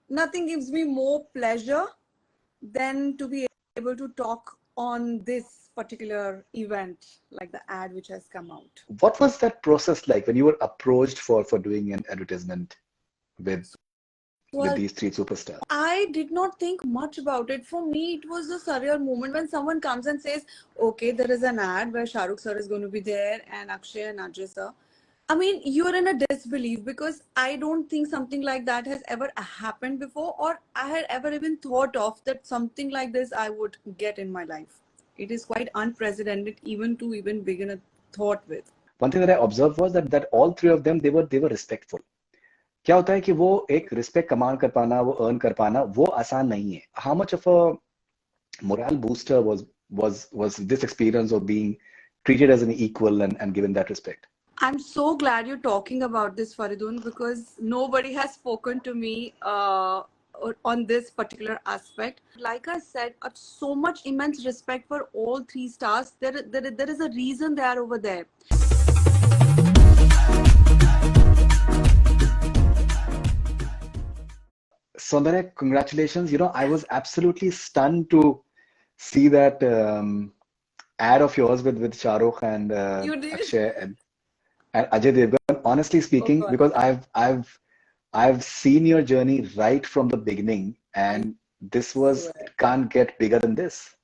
nothing gives me more pleasure than to be able to talk on this particular event, like the ad which has come out. What was that process like when you were approached for doing an advertisement with Well, these three superstars? I did not think much about it. For me, it was a surreal moment when someone comes and says, okay, there is an ad where Shah Rukh sir is going to be there and Akshay and Ajay sir. I mean, you're in a disbelief because I don't think something like that has ever happened before, or I had ever even thought of that something like this I would get in my life. It is quite unprecedented even to even begin a thought with. One thing that I observed was that all three of them they were respectful. क्या होता है कि वो एक respect command कर पाना, वो earn कर पाना, वो आसान नहीं है. How much of a morale booster was this experience of being treated as an equal and given that respect? I'm so glad you're talking about this, Faridoon, because nobody has spoken to me on this particular aspect. Like I said, so much immense respect for all three stars. There is a reason they are over there. Soundarya, congratulations. You know, I was absolutely stunned to see that ad of yours with Shah Rukh and You did? Akshay and Ajay Devgan. Honestly speaking, Oh, because I've seen your journey right from the beginning, and this was swear. can't get bigger than this.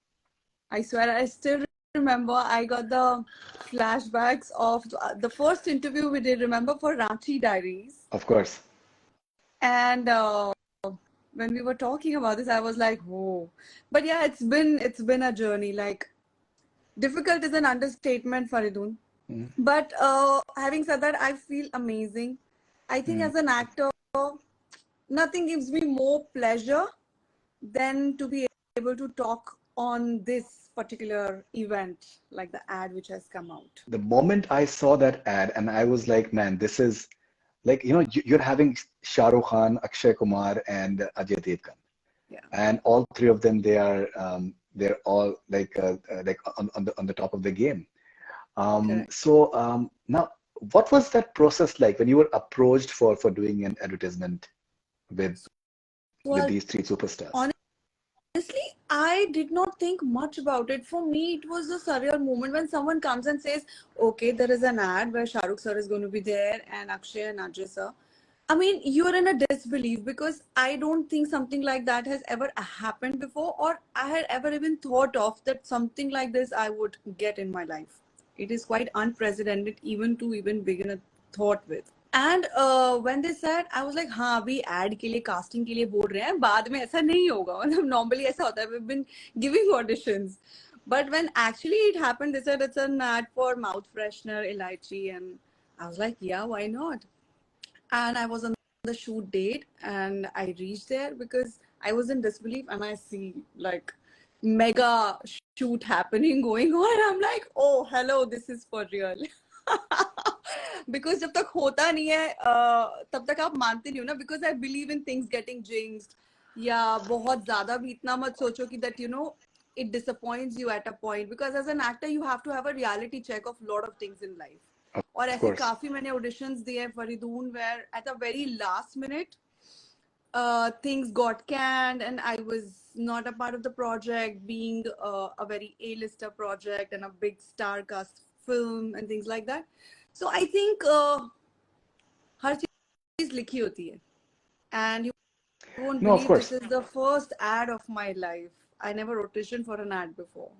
I swear, I still remember I got the flashbacks of the first interview we did, remember, for Ranchi Diaries. Of course. And when we were talking about this, I was like, whoa. But yeah, it's been a journey. Like, difficult is an understatement, Faridoon. Mm. But having said that, I feel amazing. I think as an actor, nothing gives me more pleasure than to be able to talk on this particular event, like the ad which has come out. The moment I saw that ad, and I was like, man, this is like, you know, you're having Shah Rukh Khan, Akshay Kumar, and Ajay Devgan. Yeah. And all three of them, they're all like on the top of the game. Correct. So now, what was that process like when you were approached for doing an advertisement with Well, these three superstars? honestly, I did not think much about it. For me, it was a surreal moment when someone comes and says, okay, there is an ad where Shah Rukh sir is going to be there and Akshay and Ajay sir. I mean, you're in a disbelief because I don't think something like that has ever happened before, or I had ever even thought of that something like this I would get in my life. It is quite unprecedented even to even begin a thought with. And when they said, I was like, हाँ अभी ad के लिए casting के लिए बोल रहे हैं, बाद में ऐसा नहीं होगा. मतलब normally ऐसा होता है. We've been giving auditions, but when actually it happened, they said it's an ad for mouth freshener, elaichi, and I was like, yeah, why not? And I was on the shoot date, and I reached there because I was in disbelief, and I see like mega shoot happening going on, and I'm like, oh hello, this is for real. Because जब तक होता नहीं है तब तक आप मानते नहीं हो ना, because I believe in things getting jinxed, या बहुत ज्यादा भी इतना मत सोचो कि that you know it disappoints you at a point, because as an actor you have to have a reality check of lot of things in life. और Of ऐसे course. काफी मैंने auditions दिए Faridoon where at the very last minute things got canned and I was not a part of the project, being a very A-lister project and a big star cast film and things like that. So I think हर चीज लिखी होती है, and you won't No, of believe this course. is the first ad of my life. I never auditioned for an ad before.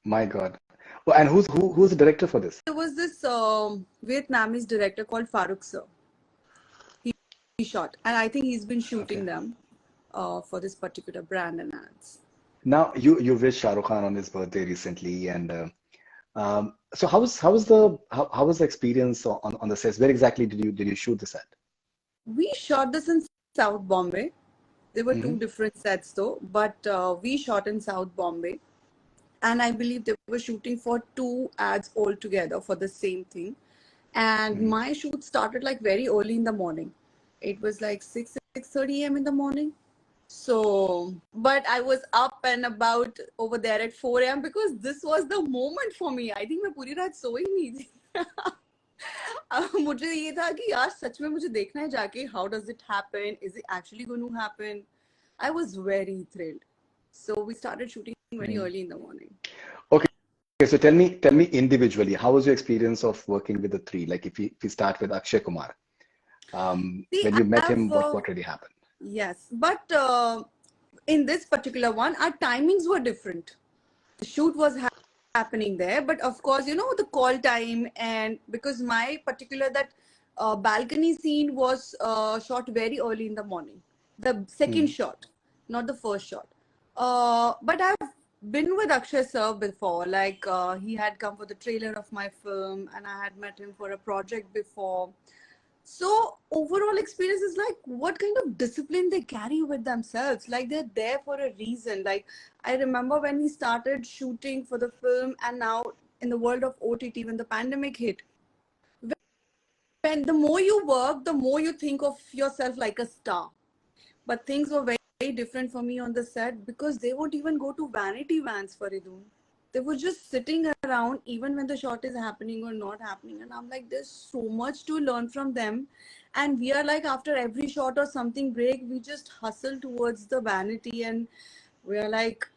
My God. Well, and who's the director for this? There was this Vietnamese director called Farooq sir. He shot, and I think he's been shooting Okay. them for this particular brand and ads. Now you wished Shah Rukh Khan on his birthday recently, and so how was the experience on the sets? Where exactly did you shoot this at? We shot this in South Bombay. There were two different sets though, but we shot in South Bombay. And I believe they were shooting for 2 ads altogether for the same thing. And my shoot started like very early in the morning. It was like 6:30 a.m. in the morning. So, but I was up and about over there at 4 a.m. because this was the moment for me. I think मैं पूरी रात सोई नहीं थी. मुझे ये था कि यार सच में मुझे देखना है जाके, how does it happen, is it actually going to happen. I was very thrilled, so we started shooting very Mm. early in the morning. Okay, so tell me individually, how was your experience of working with the three? Like if we start with Akshay Kumar, See, when you met I've him, what really happened? yes, but in this particular one, our timings were different. The shoot was happening there, but of course, you know, the call time, and because my particular that balcony scene was shot very early in the morning, the second Mm. shot, not the first shot. But I've been with Akshay sir before, like he had come for the trailer of my film, and I had met him for a project before. So overall experience is like what kind of discipline they carry with themselves. Like they're there for a reason. Like I remember when we started shooting for the film, and now in the world of OTT, when the pandemic hit, when the more you work, the more you think of yourself like a star. But things were very different for me on the set because they won't even go to vanity vans, Faridoon. They were just sitting around even when the shot is happening or not happening. And I'm like, there's so much to learn from them. And we are like, after every shot or something break, we just hustle towards the vanity. And we're like,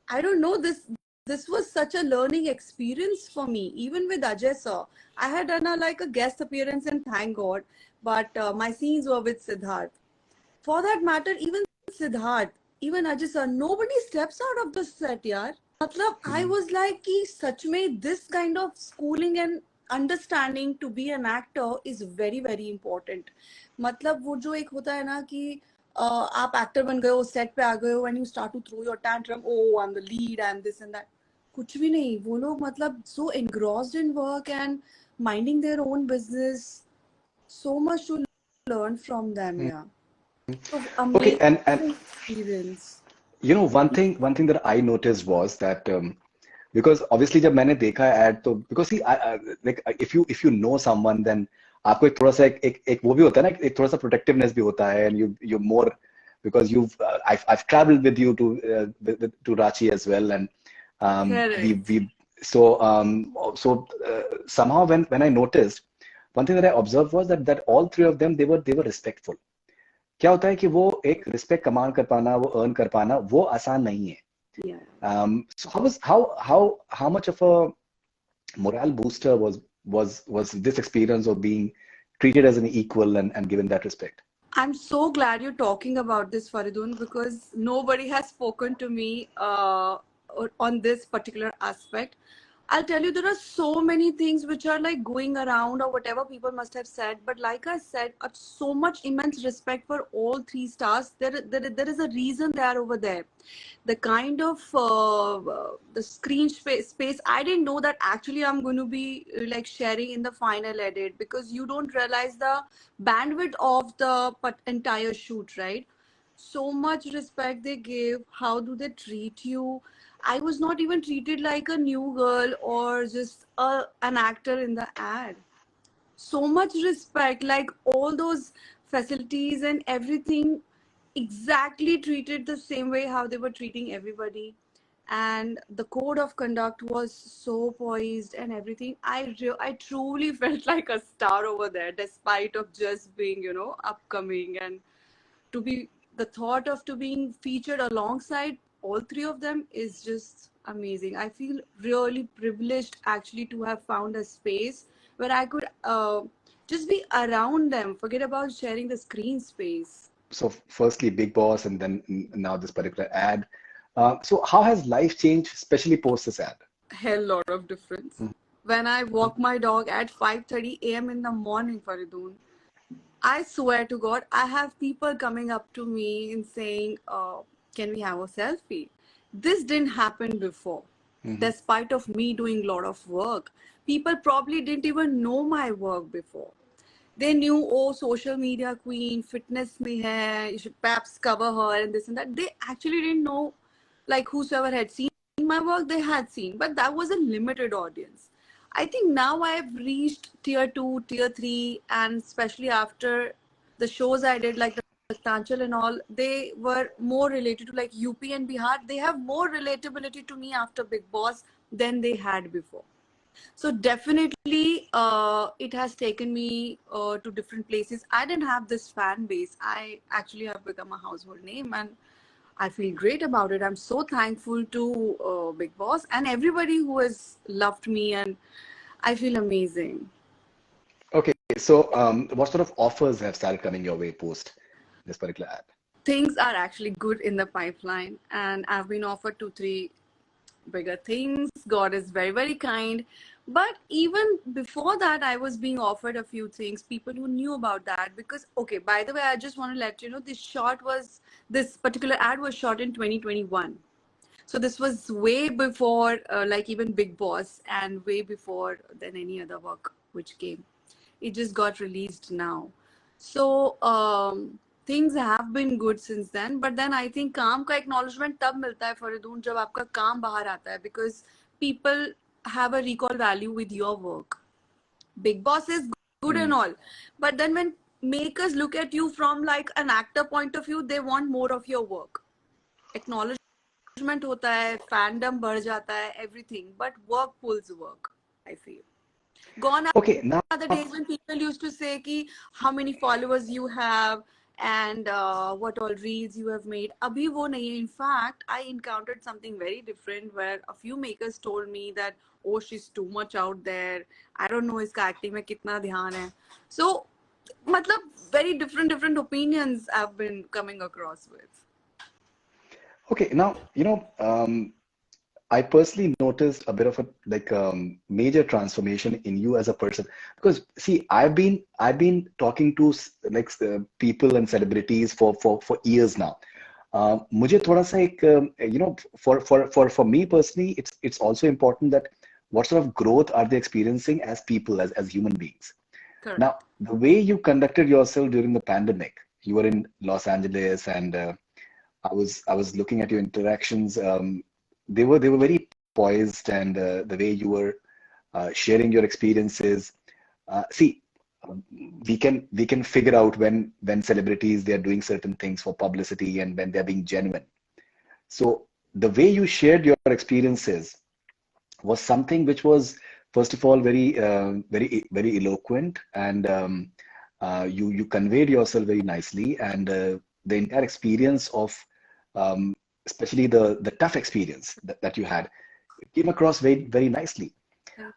I don't know, this was such a learning experience for me. Even with Ajay sir, I had done a guest appearance and thank God, but my scenes were with Siddharth. For that matter, even Siddharth, even Ajay sir, nobody steps out of the set, yaar. मतलब I Mm. was like कि सच में this kind of schooling and understanding to be an actor is very very important. मतलब वो जो एक होता है ना कि आप एक्टर बन गए हो, सेट पे आ गए हो, and you start to throw your tantrum, oh I'm the lead, I'm this and that. कुछ भी नहीं, वो लोग मतलब so engrossed in work and minding their own business. So much to learn from them, Mm. yeah. So Okay, and amazing experience. you know one thing that I noticed was that because obviously जब मैंने देखा ad तो because see like if you know someone then आपको एक थोड़ा सा एक वो भी होता है ना, एक थोड़ा सा protectiveness भी होता है, and you more because I've traveled with you to Ranchi as well, and Correct. we somehow when I noticed, one thing that I observed was that all three of them they were respectful. क्या होता है कि वो एक respect command कर पाना, वो earn कर पाना, वो आसान नहीं है. Yeah. So how much of a morale booster was this experience of being treated as an equal and given that respect? I'm so glad you're talking about this, Faridoon, because nobody has spoken to me on this particular aspect. I'll tell you, there are so many things which are like going around or whatever people must have said. But like I said, so much immense respect for all three stars. There is a reason they are over there. The kind of the screen space, I didn't know that actually I'm going to be like sharing in the final edit, because you don't realize the bandwidth of the entire shoot, right? So much respect they give. How do they treat you? I was not even treated like a new girl or just an actor in the ad. So much respect, like all those facilities and everything exactly treated the same way how they were treating everybody. And the code of conduct was so poised and everything. I truly felt like a star over there, despite of just being, you know, upcoming. And to be the thought of to being featured alongside all three of them is just amazing. I feel really privileged actually to have found a space where I could just be around them, forget about sharing the screen space. So firstly, Big Boss, and then now this particular ad. So how has life changed, especially post this ad? Hell lot of difference. Mm. When I walk my dog at 5:30 a.m. in the morning, Faridoon, I swear to God, I have people coming up to me and saying, can we have a selfie? This didn't happen before. Mhm. Despite of me doing a lot of work, people probably didn't even know my work before. They knew, oh, social media queen, fitness mein hai, you should perhaps cover her and this and that. They actually didn't know, like whosoever had seen my work, they had seen, but that was a limited audience. I think now I've reached tier 2, tier 3, and especially after the shows I did, like the Tanchal and all, they were more related to like UP and Bihar. They have more relatability to me after Big Boss than they had before. So definitely, it has taken me to different places. I didn't have this fan base. I actually have become a household name, and I feel great about it. I'm so thankful to Big Boss and everybody who has loved me, and I feel amazing. Okay, so what sort of offers have started coming your way post this particular ad? Things are actually good in the pipeline, and I've been offered 2, 3 bigger things. God is very, very kind. But even before that, I was being offered a few things. People who knew about that, because, okay, by the way, I just want to let you know this particular ad was shot in 2021. So this was way before, like even Big Boss, and way before than any other work which came. It just got released now. So things have been good since then. But then I think काम का acknowledgement तब मिलता है फरीदून जब आपका काम बाहर आता है, because people have a recall value with your work. Big Boss is good and Mm. all, but then when makers look at you from like an actor point of view, they want more of your work. Acknowledgement होता है, fandom बढ़ जाता है, everything, but work pulls work, I feel. Gone Okay, now, are the days when people used to say ki how many followers you have and what all reels you have made. Abhi wo nahi hai. In fact, I encountered something very different where a few makers told me that, oh, she's too much out there. I don't know iska acting mein kitna dhyan hai. So, matlab, very different opinions I've been coming across with. okay, now, I personally noticed a bit of a major transformation in you as a person because see, I've been talking to people and celebrities for years now. मुझे थोड़ा सा एक for me personally, it's also important that what sort of growth are they experiencing as people, as human beings. Correct. Now, the way you conducted yourself during the pandemic, you were in Los Angeles, and I was looking at your interactions. They were very poised, and the way you were sharing your experiences. See, um, we can figure out when celebrities they are doing certain things for publicity and when they're being genuine. So the way you shared your experiences was something which was first of all very eloquent, and you conveyed yourself very nicely, and the entire experience of um, especially the tough experience that you had, it came across very nicely.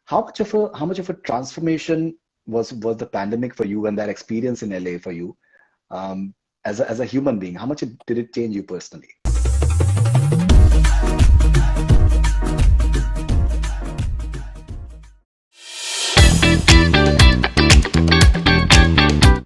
How much of a transformation was the pandemic for you and that experience in LA for you, as a human being? How much did it change you personally?